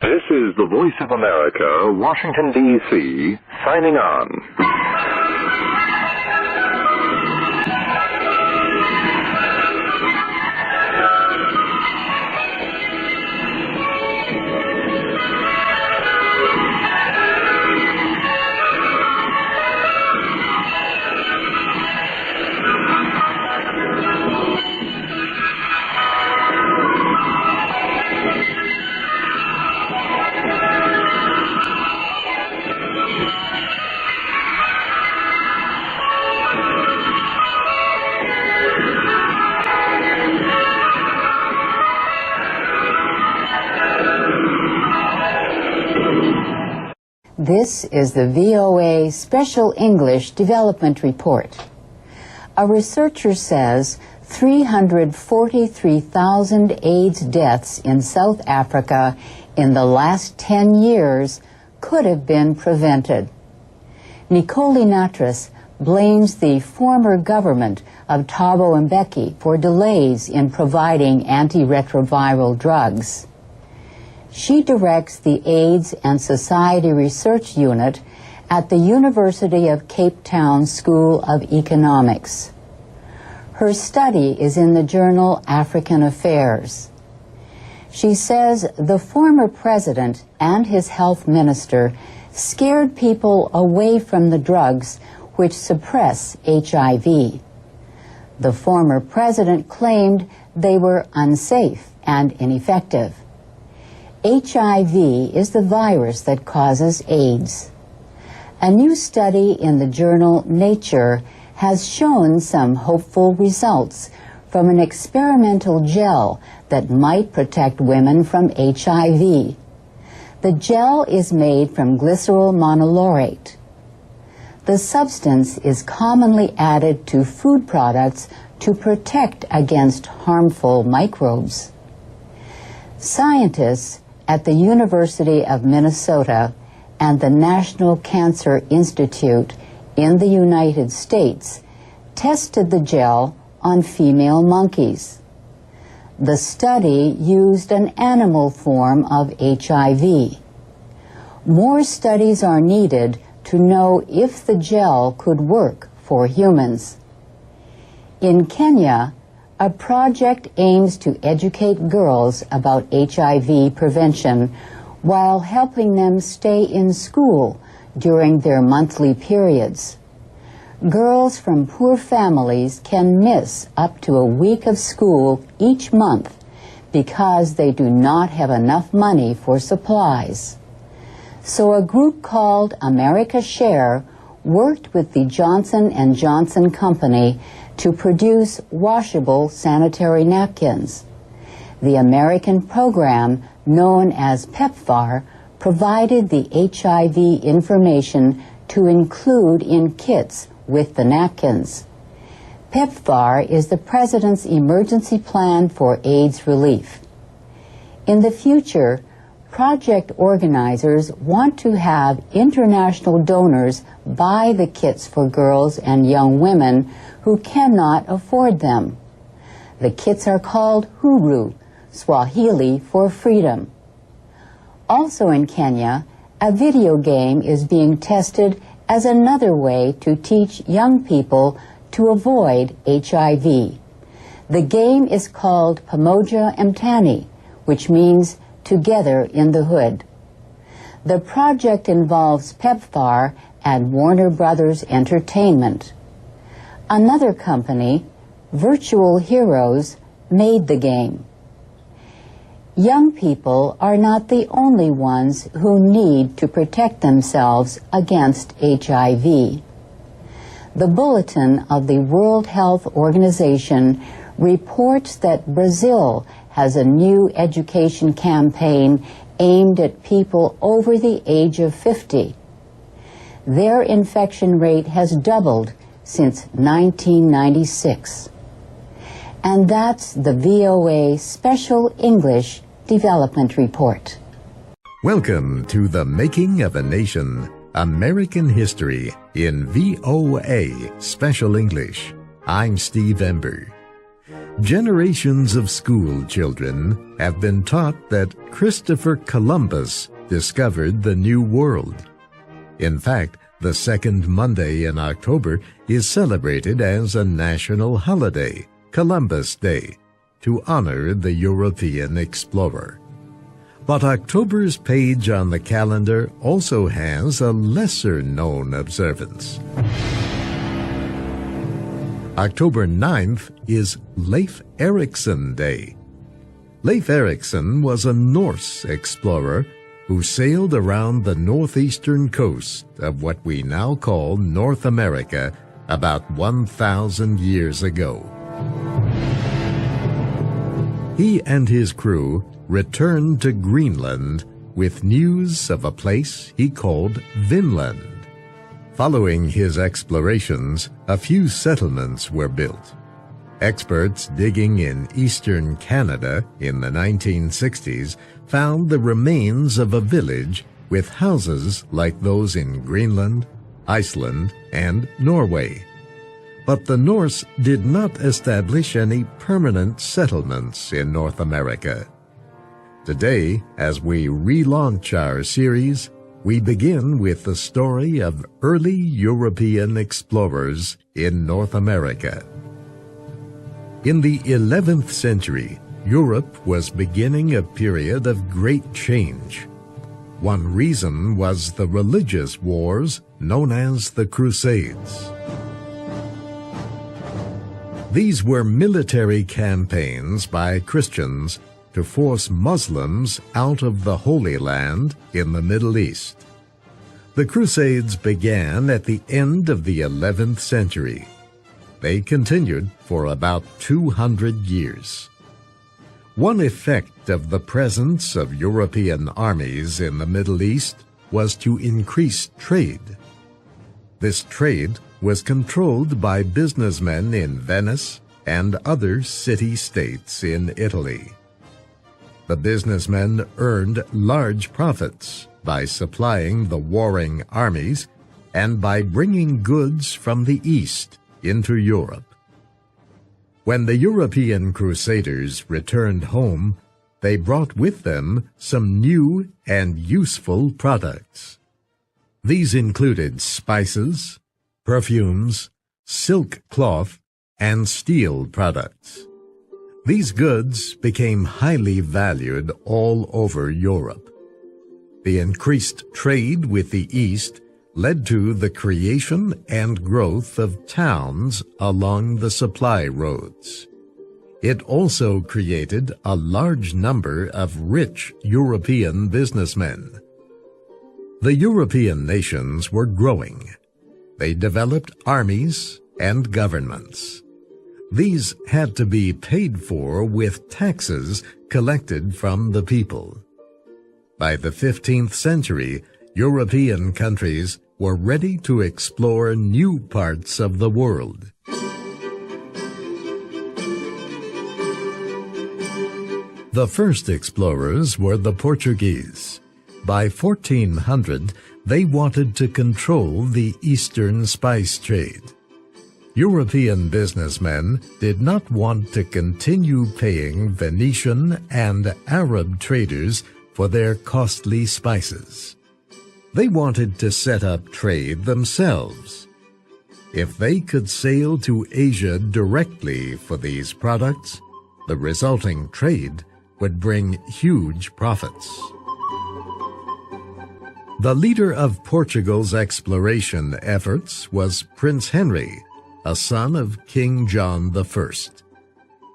This is the Voice of America, Washington, D.C., signing on. This is the VOA Special English Development Report. A researcher says 343,000 AIDS deaths in South Africa in the last 10 years could have been prevented. Nicole Natras blames the former government of Thabo Mbeki for delays in providing antiretroviral drugs. She directs the AIDS and Society Research Unit at the University of Cape Town School of Economics. Her study is in the journal African Affairs. She says the former president and his health minister scared people away from the drugs which suppress HIV. The former president claimed they were unsafe and ineffective. HIV is the virus that causes AIDS. A new study in the journal Nature has shown some hopeful results from an experimental gel that might protect women from HIV. The gel is made from glycerol monolaurate. The substance is commonly added to food products to protect against harmful microbes. Scientists at the University of Minnesota and the National Cancer Institute in the United States tested the gel on female monkeys. The study used an animal form of HIV. More studies are needed to know if the gel could work for humans. In Kenya, a project aims to educate girls about HIV prevention while helping them stay in school during their monthly periods. Girls from poor families can miss up to a week of school each month because they do not have enough money for supplies. So a group called America Share worked with the Johnson & Johnson Company to produce washable sanitary napkins. The American program, known as PEPFAR, provided the HIV information to include in kits with the napkins. PEPFAR is the President's emergency plan for AIDS relief. In the future, project organizers want to have international donors buy the kits for girls and young women who cannot afford them. The kits are called Huru, Swahili for freedom. Also in Kenya, a video game is being tested as another way to teach young people to avoid HIV. The game is called Pamoja Mtani, which means Together in the Hood. The project involves PEPFAR and Warner Brothers Entertainment. Another company, Virtual Heroes, made the game. Young people are not the only ones who need to protect themselves against HIV. The Bulletin of the World Health Organization reports that Brazil has a new education campaign aimed at people over the age of 50. Their infection rate has doubled since 1996. And that's the VOA Special English Development Report. Welcome to The Making of a Nation, American History in VOA Special English. I'm Steve Ember. Generations of school children have been taught that Christopher Columbus discovered the New World. In fact, the second Monday in October is celebrated as a national holiday, Columbus Day, to honor the European explorer. But October's page on the calendar also has a lesser-known observance. October 9th is Leif Erikson Day. Leif Erikson was a Norse explorer who sailed around the northeastern coast of what we now call North America about 1,000 years ago. He and his crew returned to Greenland with news of a place he called Vinland. Following his explorations, a few settlements were built. Experts digging in eastern Canada in the 1960s found the remains of a village with houses like those in Greenland, Iceland, and Norway. But the Norse did not establish any permanent settlements in North America. Today, as we relaunch our series, we begin with the story of early European explorers in North America. In the 11th century, Europe was beginning a period of great change. One reason was the religious wars known as the Crusades. These were military campaigns by Christians to force Muslims out of the Holy Land in the Middle East. The Crusades began at the end of the 11th century. They continued for about 200 years. One effect of the presence of European armies in the Middle East was to increase trade. This trade was controlled by businessmen in Venice and other city-states in Italy. The businessmen earned large profits by supplying the warring armies and by bringing goods from the East into Europe. When the European Crusaders returned home, they brought with them some new and useful products. These included spices, perfumes, silk cloth, and steel products. These goods became highly valued all over Europe. The increased trade with the East led to the creation and growth of towns along the supply roads. It also created a large number of rich European businessmen. The European nations were growing. They developed armies and governments. These had to be paid for with taxes collected from the people. By the 15th century, European countries were ready to explore new parts of the world. The first explorers were the Portuguese. By 1400, they wanted to control the eastern spice trade. European businessmen did not want to continue paying Venetian and Arab traders for their costly spices. They wanted to set up trade themselves. If they could sail to Asia directly for these products, the resulting trade would bring huge profits. The leader of Portugal's exploration efforts was Prince Henry, a son of King John I.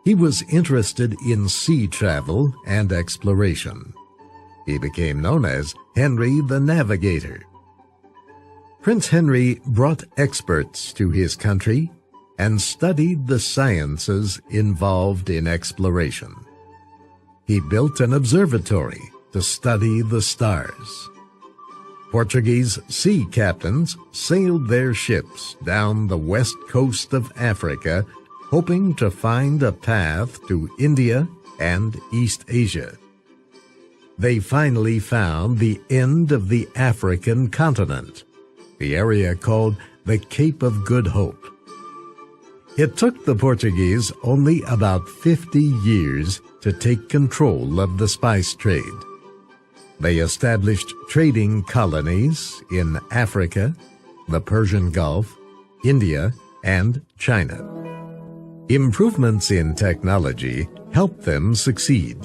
He was interested in sea travel and exploration. He became known as Henry the Navigator. Prince Henry brought experts to his country and studied the sciences involved in exploration. He built an observatory to study the stars. Portuguese sea captains sailed their ships down the west coast of Africa, hoping to find a path to India and East Asia. They finally found the end of the African continent, the area called the Cape of Good Hope. It took the Portuguese only about 50 years to take control of the spice trade. They established trading colonies in Africa, the Persian Gulf, India, and China. Improvements in technology helped them succeed.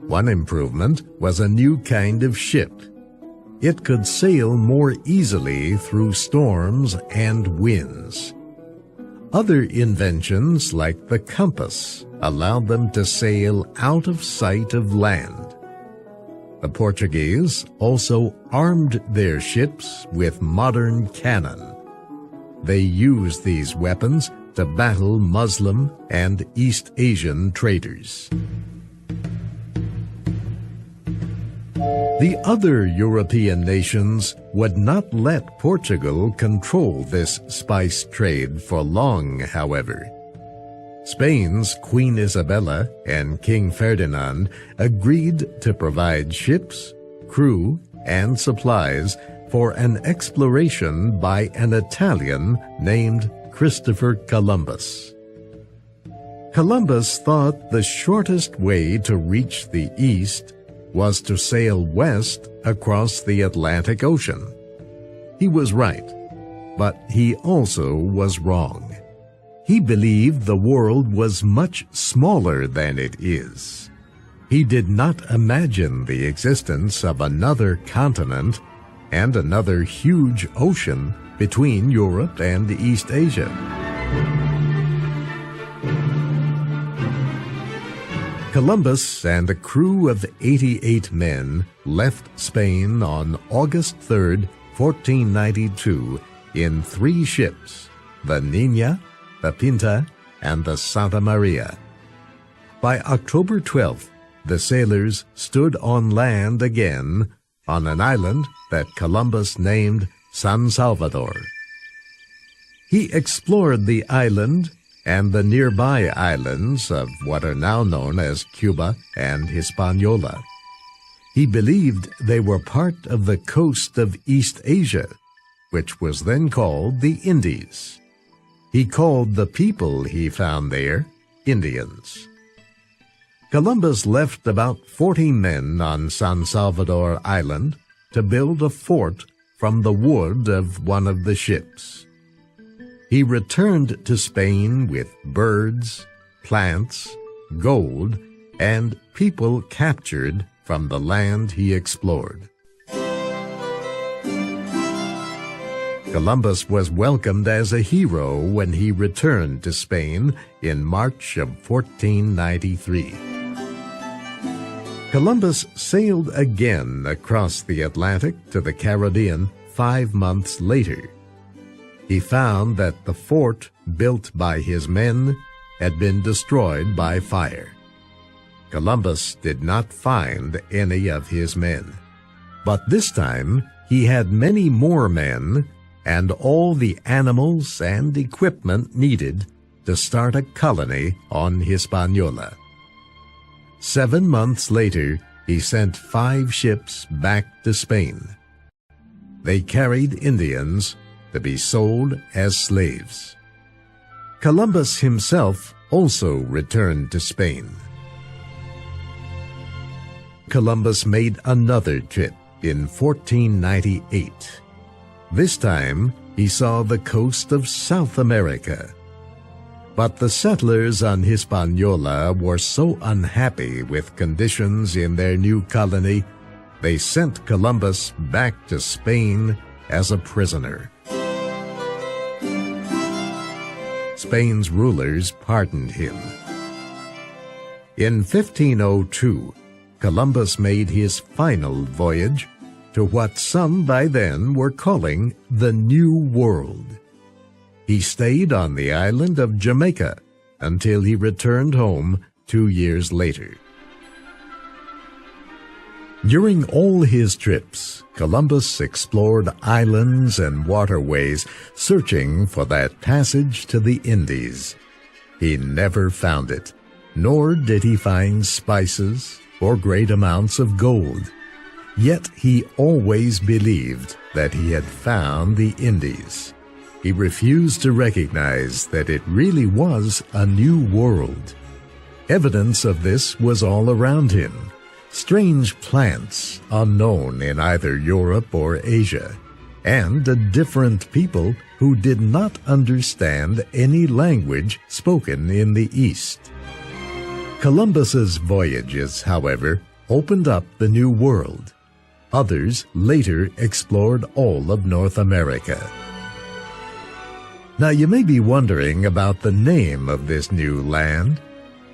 One improvement was a new kind of ship. It could sail more easily through storms and winds. Other inventions, like the compass, allowed them to sail out of sight of land. The Portuguese also armed their ships with modern cannon. They used these weapons to battle Muslim and East Asian traders. The other European nations would not let Portugal control this spice trade for long, however. Spain's Queen Isabella and King Ferdinand agreed to provide ships, crew, and supplies for an exploration by an Italian named Christopher Columbus. Columbus thought the shortest way to reach the East was to sail west across the Atlantic Ocean. He was right, but he also was wrong. He believed the world was much smaller than it is. He did not imagine the existence of another continent and another huge ocean between Europe and East Asia. Columbus and a crew of 88 men left Spain on August 3, 1492, in 3 ships, the Niña, the Pinta, and the Santa Maria. By October 12th, the sailors stood on land again on an island that Columbus named San Salvador. He explored the island and the nearby islands of what are now known as Cuba and Hispaniola. He believed they were part of the coast of East Asia, which was then called the Indies. He called the people he found there Indians. Columbus left about 40 men on San Salvador Island to build a fort from the wood of one of the ships. He returned to Spain with birds, plants, gold, and people captured from the land he explored. Columbus was welcomed as a hero when he returned to Spain in March of 1493. Columbus sailed again across the Atlantic to the Caribbean 5 months later. He found that the fort built by his men had been destroyed by fire. Columbus did not find any of his men, but this time he had many more men and all the animals and equipment needed to start a colony on Hispaniola. 7 months later, he sent 5 ships back to Spain. They carried Indians to be sold as slaves. Columbus himself also returned to Spain. Columbus made another trip in 1498. This time, he saw the coast of South America. But the settlers on Hispaniola were so unhappy with conditions in their new colony, they sent Columbus back to Spain as a prisoner. Spain's rulers pardoned him. In 1502, Columbus made his final voyage to what some by then were calling the New World. He stayed on the island of Jamaica until he returned home 2 years later. During all his trips, Columbus explored islands and waterways, searching for that passage to the Indies. He never found it, nor did he find spices or great amounts of gold. Yet he always believed that he had found the Indies. he refused to recognize that it really was a new world. Evidence of this was all around him. Strange plants unknown in either Europe or Asia, and a different people who did not understand any language spoken in the East. Columbus's voyages, however, opened up the New World. Others later explored all of North America. Now you may be wondering about the name of this new land.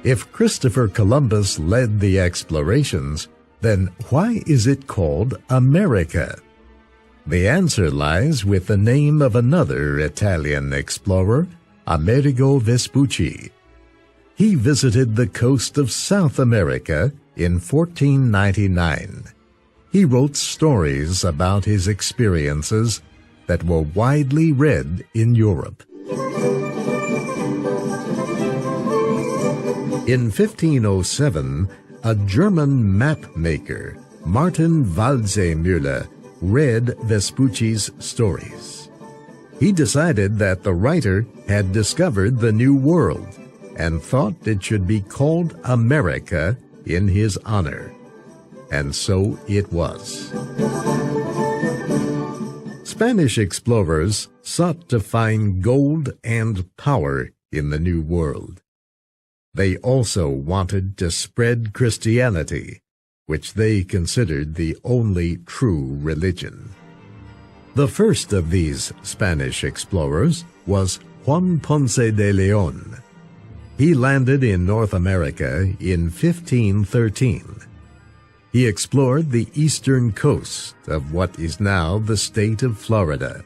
If Christopher Columbus led the explorations, then why is it called America? The answer lies with the name of another Italian explorer, Amerigo Vespucci. He visited the coast of South America in 1499. He wrote stories about his experiences that were widely read in Europe. In 1507, a German map maker, Martin Waldseemüller, read Vespucci's stories. He decided that the writer had discovered the New World and thought it should be called America in his honor. And so it was. Spanish explorers sought to find gold and power in the New World. They also wanted to spread Christianity, which they considered the only true religion. The first of these Spanish explorers was Juan Ponce de León. He landed in North America in 1513. He explored the eastern coast of what is now the state of Florida.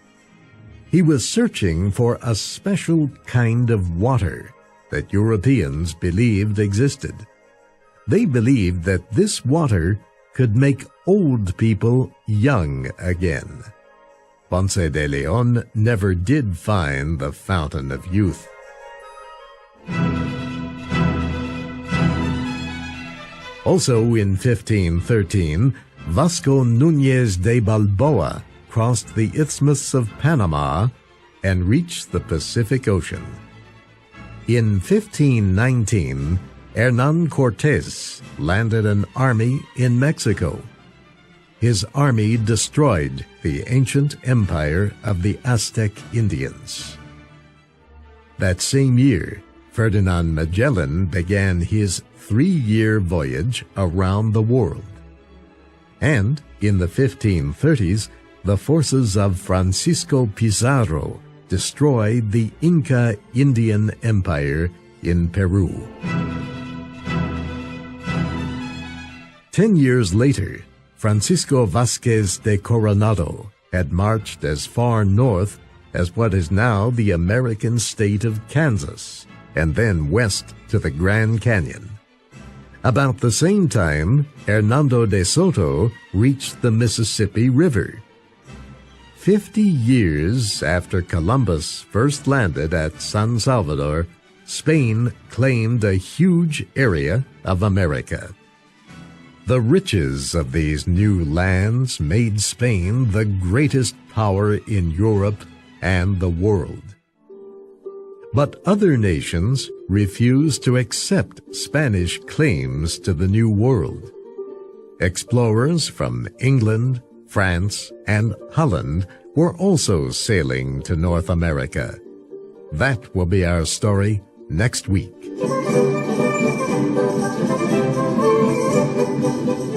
He was searching for a special kind of water that Europeans believed existed. They believed that this water could make old people young again. Ponce de León never did find the fountain of youth. Also in 1513, Vasco Núñez de Balboa crossed the Isthmus of Panama and reached the Pacific Ocean. In 1519, Hernán Cortés landed an army in Mexico. His army destroyed the ancient empire of the Aztec Indians. That same year, Ferdinand Magellan began his 3-year voyage around the world. And in the 1530s, the forces of Francisco Pizarro destroyed the Inca Indian Empire in Peru. 10 years later, Francisco Vázquez de Coronado had marched as far north as what is now the American state of Kansas, and then west to the Grand Canyon. About the same time, Hernando de Soto reached the Mississippi River. 50 years after Columbus first landed at San Salvador, Spain claimed a huge area of America. The riches of these new lands made Spain the greatest power in Europe and the world. But other nations refused to accept Spanish claims to the New World. Explorers from England, France, and Holland were also sailing to North America. That will be our story next week.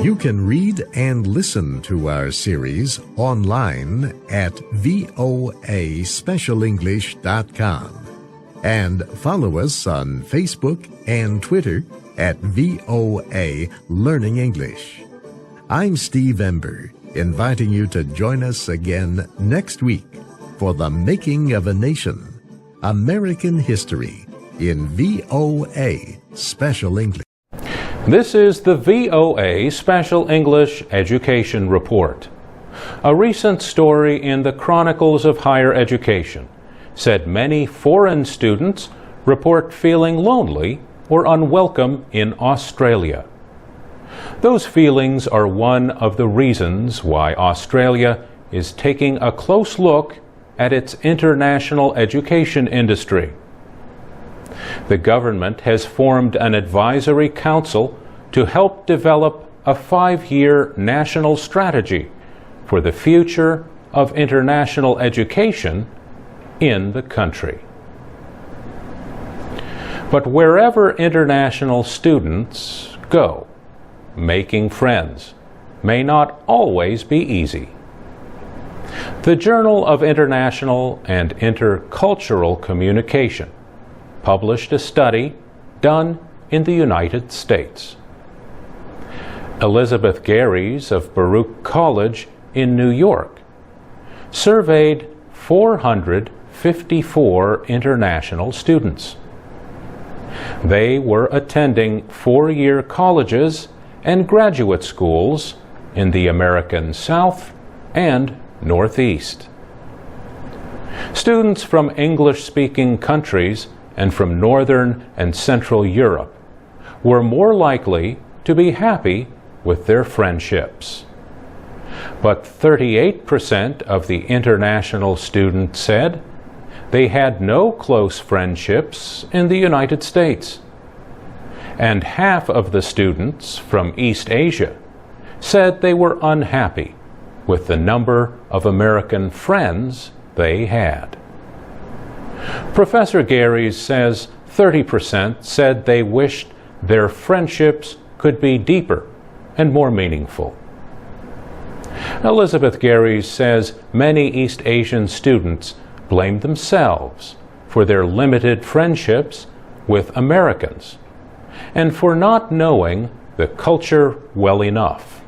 You can read and listen to our series online at voaspecialenglish.com and follow us on Facebook and Twitter at VOA Learning English. I'm Steve Ember, inviting you to join us again next week for The Making of a Nation, American History in VOA Special English. This is the VOA Special English Education Report. A recent story in the Chronicles of Higher Education said many foreign students report feeling lonely or unwelcome in Australia. Those feelings are one of the reasons why Australia is taking a close look at its international education industry. The government has formed an advisory council to help develop a 5-year national strategy for the future of international education in the country. But wherever international students go, making friends may not always be easy. The Journal of International and Intercultural Communication published a study done in the United States. Elizabeth Garies of Baruch College in New York surveyed 454 international students. They were attending 4-year colleges and graduate schools in the American South and Northeast. Students from English-speaking countries and from Northern and Central Europe were more likely to be happy with their friendships. But 38% of the international students said they had no close friendships in the United States. And half of the students from East Asia said they were unhappy with the number of American friends they had. Professor Garies says 30% said they wished their friendships could be deeper and more meaningful. Elizabeth Garies says many East Asian students blame themselves for their limited friendships with Americans and for not knowing the culture well enough.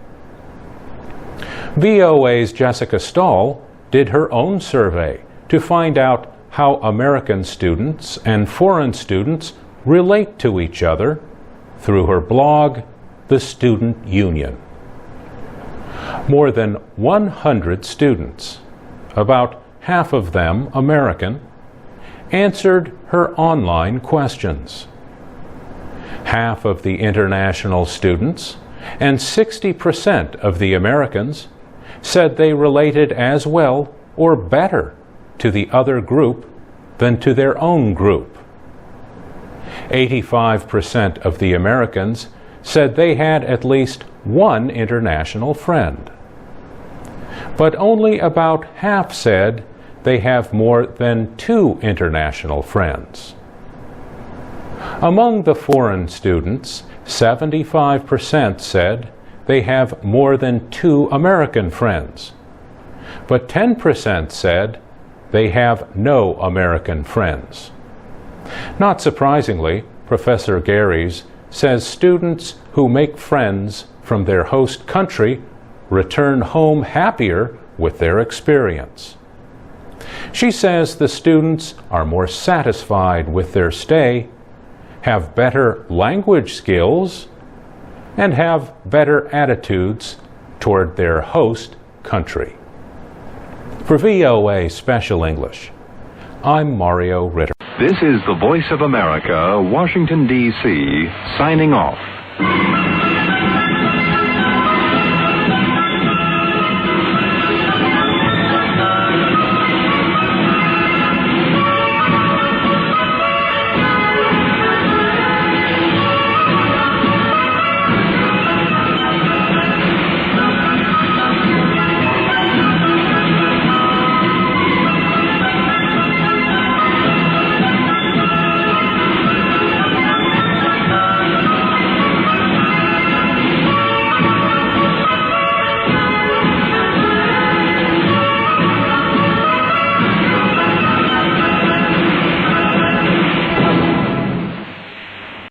VOA's Jessica Stahl did her own survey to find out how American students and foreign students relate to each other through her blog, The Student Union. More than 100 students, about half of them American, answered her online questions. Half of the international students and 60% of the Americans said they related as well or better to the other group than to their own group. 85% of the Americans said they had at least one international friend. But only about half said they have more than 2 international friends. Among the foreign students, 75% said they have more than 2 American friends, but 10% said they have no American friends. Not surprisingly, Professor Garies says students who make friends from their host country return home happier with their experience. She says the students are more satisfied with their stay, have better language skills, and have better attitudes toward their host country. For VOA Special English, I'm Mario Ritter. This is the Voice of America, Washington, D.C., signing off.